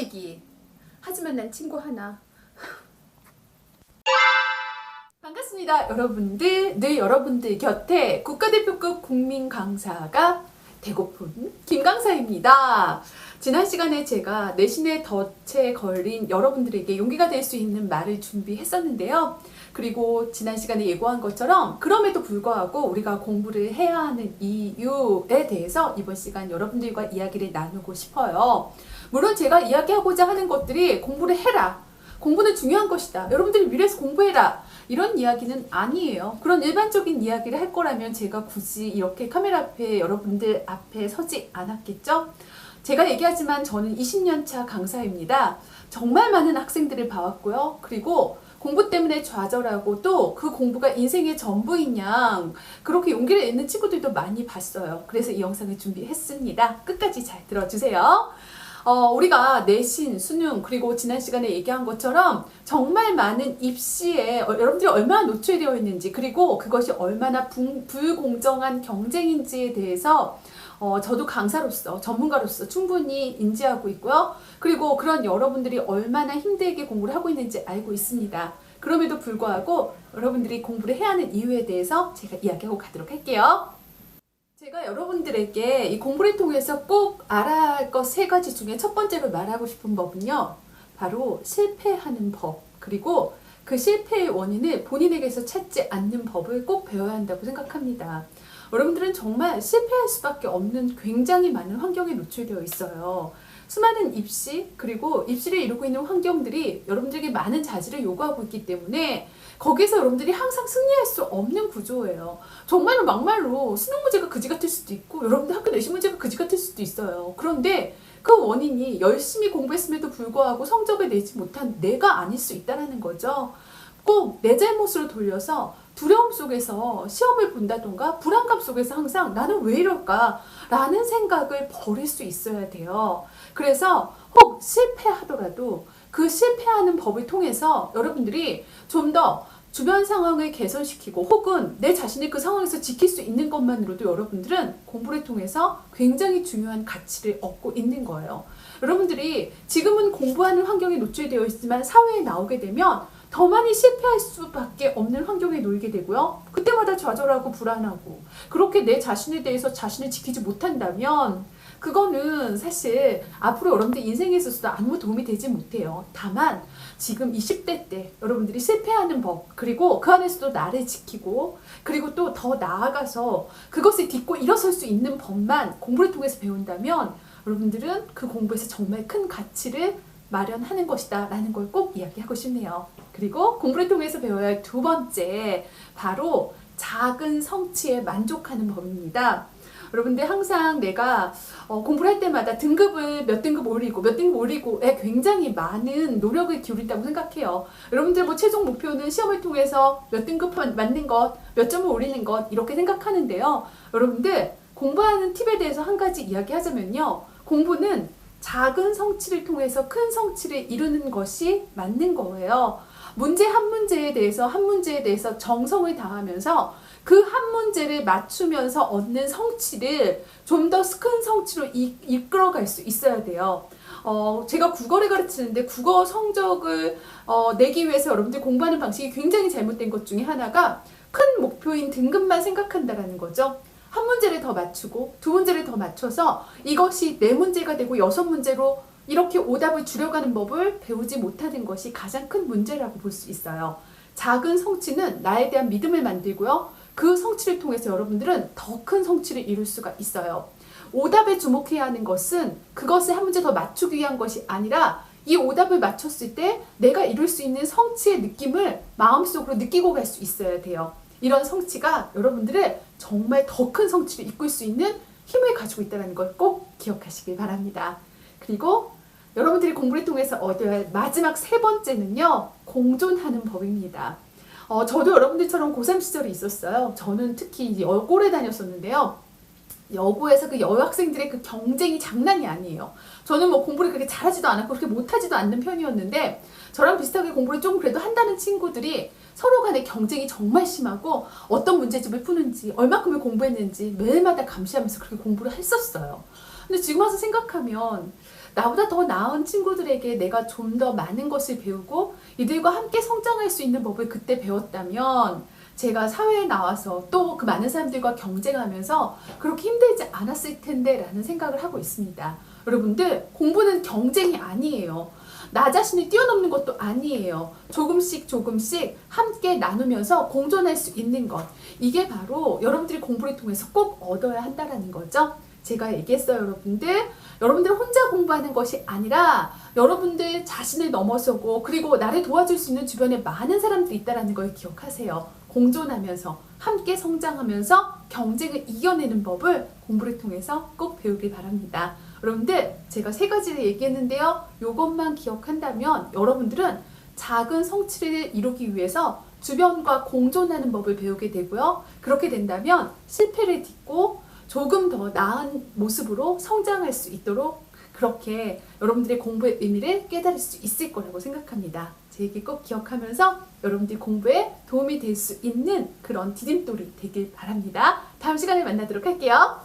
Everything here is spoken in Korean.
얘기. 하지만 난 친구 하나. 반갑습니다. 여러분들. 늘 여러분들 곁에 국가대표급 국민 강사가 되고픈 김 강사입니다. 지난 시간에 제가 내신의 덫에 걸린 여러분들에게 용기가 될 수 있는 말을 준비했었는데요. 그리고 지난 시간에 예고한 것처럼 그럼에도 불구하고 우리가 공부를 해야 하는 이유에 대해서 이번 시간 여러분들과 이야기를 나누고 싶어요. 물론 제가 이야기하고자 하는 것들이 공부를 해라, 공부는 중요한 것이다, 여러분들이 미래에서 공부해라, 이런 이야기는 아니에요. 그런 일반적인 이야기를 할 거라면 제가 굳이 이렇게 카메라 앞에 여러분들 앞에 서지 않았겠죠? 제가 얘기하지만 저는 20년차 강사입니다. 정말 많은 학생들을 봐왔고요. 그리고 공부 때문에 좌절하고 또 그 공부가 인생의 전부인 양 그렇게 용기를 내는 친구들도 많이 봤어요. 그래서 이 영상을 준비했습니다. 끝까지 잘 들어주세요. 우리가 내신, 수능, 그리고 지난 시간에 얘기한 것처럼 정말 많은 입시에 여러분들이 얼마나 노출되어 있는지, 그리고 그것이 얼마나 불공정한 경쟁인지에 대해서 저도 강사로서, 전문가로서 충분히 인지하고 있고요. 그리고 그런 여러분들이 얼마나 힘들게 공부를 하고 있는지 알고 있습니다. 그럼에도 불구하고 여러분들이 공부를 해야 하는 이유에 대해서 제가 이야기하고 가도록 할게요. 제가 여러분들에게 이 공부를 통해서 꼭 알아야 할 것 3가지 중에 첫 번째로 말하고 싶은 법은요, 바로 실패하는 법, 그리고 그 실패의 원인을 본인에게서 찾지 않는 법을 꼭 배워야 한다고 생각합니다. 여러분들은 정말 실패할 수밖에 없는 굉장히 많은 환경에 노출되어 있어요. 수많은 입시, 그리고 입시를 이루고 있는 환경들이 여러분들에게 많은 자질을 요구하고 있기 때문에 거기서 여러분들이 항상 승리할 수 없는 구조예요. 정말로 막말로 수능 문제가 그지 같을 수도 있고 여러분들 학교 내신 문제가 그지 같을 수도 있어요. 그런데 그 원인이 열심히 공부했음에도 불구하고 성적을 내지 못한 내가 아닐 수 있다는 거죠. 꼭 내 잘못으로 돌려서 두려움 속에서 시험을 본다던가 불안감 속에서 항상 나는 왜 이럴까 라는 생각을 버릴 수 있어야 돼요. 그래서 혹 실패하더라도 그 실패하는 법을 통해서 여러분들이 좀 더 주변 상황을 개선시키고 혹은 내 자신을 그 상황에서 지킬 수 있는 것만으로도 여러분들은 공부를 통해서 굉장히 중요한 가치를 얻고 있는 거예요. 여러분들이 지금은 공부하는 환경에 노출되어 있지만 사회에 나오게 되면 더 많이 실패할 수밖에 없는 환경에 놓이게 되고요. 그때마다 좌절하고 불안하고 그렇게 내 자신에 대해서 자신을 지키지 못한다면 그거는 사실 앞으로 여러분들 인생에 있어서도 아무 도움이 되지 못해요. 다만 지금 20대 때 여러분들이 실패하는 법, 그리고 그 안에서도 나를 지키고 그리고 또 더 나아가서 그것을 딛고 일어설 수 있는 법만 공부를 통해서 배운다면 여러분들은 그 공부에서 정말 큰 가치를 마련하는 것이다 라는 걸 꼭 이야기하고 싶네요. 그리고 공부를 통해서 배워야 할 2번째, 바로 작은 성취에 만족하는 법입니다. 여러분들 항상 내가 공부를 할 때마다 등급을 몇 등급 올리고에 굉장히 많은 노력을 기울인다고 생각해요. 여러분들 뭐 최종 목표는 시험을 통해서 몇 등급 맞는 것, 몇 점을 올리는 것 이렇게 생각하는데요. 여러분들 공부하는 팁에 대해서 한 가지 이야기하자면요. 공부는 작은 성취를 통해서 큰 성취를 이루는 것이 맞는 거예요. 한 문제에 대해서 정성을 다하면서 그 한 문제를 맞추면서 얻는 성취를 좀 더 큰 성취로 이끌어갈 수 있어야 돼요. 제가 국어를 가르치는데 국어 성적을 내기 위해서 여러분들 공부하는 방식이 굉장히 잘못된 것 중에 하나가 큰 목표인 등급만 생각한다라는 거죠. 한 문제를 더 맞추고 두 문제를 더 맞춰서 이것이 4문제가 되고 6문제로 이렇게 오답을 줄여가는 법을 배우지 못하는 것이 가장 큰 문제라고 볼 수 있어요. 작은 성취는 나에 대한 믿음을 만들고요. 그 성취를 통해서 여러분들은 더 큰 성취를 이룰 수가 있어요. 오답에 주목해야 하는 것은 그것을 한 문제 더 맞추기 위한 것이 아니라 이 오답을 맞췄을 때 내가 이룰 수 있는 성취의 느낌을 마음속으로 느끼고 갈 수 있어야 돼요. 이런 성취가 여러분들의 정말 더 큰 성취를 이끌 수 있는 힘을 가지고 있다는 걸 꼭 기억하시길 바랍니다. 그리고 여러분들이 공부를 통해서 얻어야 할 마지막 3번째는요. 공존하는 법입니다. 저도 여러분들처럼 고3 시절이 있었어요. 저는 특히 여고를 다녔었는데요. 여고에서 그 여학생들의 그 경쟁이 장난이 아니에요. 저는 뭐 공부를 그렇게 잘하지도 않았고 그렇게 못하지도 않는 편이었는데 저랑 비슷하게 공부를 조금 그래도 한다는 친구들이 서로 간의 경쟁이 정말 심하고 어떤 문제집을 푸는지 얼마큼을 공부했는지 매일마다 감시하면서 그렇게 공부를 했었어요. 근데 지금 와서 생각하면 나보다 더 나은 친구들에게 내가 좀 더 많은 것을 배우고 이들과 함께 성장할 수 있는 법을 그때 배웠다면 제가 사회에 나와서 또 그 많은 사람들과 경쟁하면서 그렇게 힘들지 않았을 텐데 라는 생각을 하고 있습니다. 여러분들, 공부는 경쟁이 아니에요. 나 자신을 뛰어넘는 것도 아니에요. 조금씩 함께 나누면서 공존할 수 있는 것. 이게 바로 여러분들이 공부를 통해서 꼭 얻어야 한다는 거죠. 제가 얘기했어요, 여러분들. 여러분들 혼자 공부하는 것이 아니라 여러분들 자신을 넘어서고 그리고 나를 도와줄 수 있는 주변에 많은 사람들이 있다는 걸 기억하세요. 공존하면서 함께 성장하면서 경쟁을 이겨내는 법을 공부를 통해서 꼭 배우길 바랍니다. 여러분들, 제가 3가지를 얘기했는데요. 이것만 기억한다면 여러분들은 작은 성취를 이루기 위해서 주변과 공존하는 법을 배우게 되고요. 그렇게 된다면 실패를 딛고 조금 더 나은 모습으로 성장할 수 있도록 그렇게 여러분들의 공부의 의미를 깨달을 수 있을 거라고 생각합니다. 제 얘기 꼭 기억하면서 여러분들이 공부에 도움이 될 수 있는 그런 디딤돌이 되길 바랍니다. 다음 시간에 만나도록 할게요.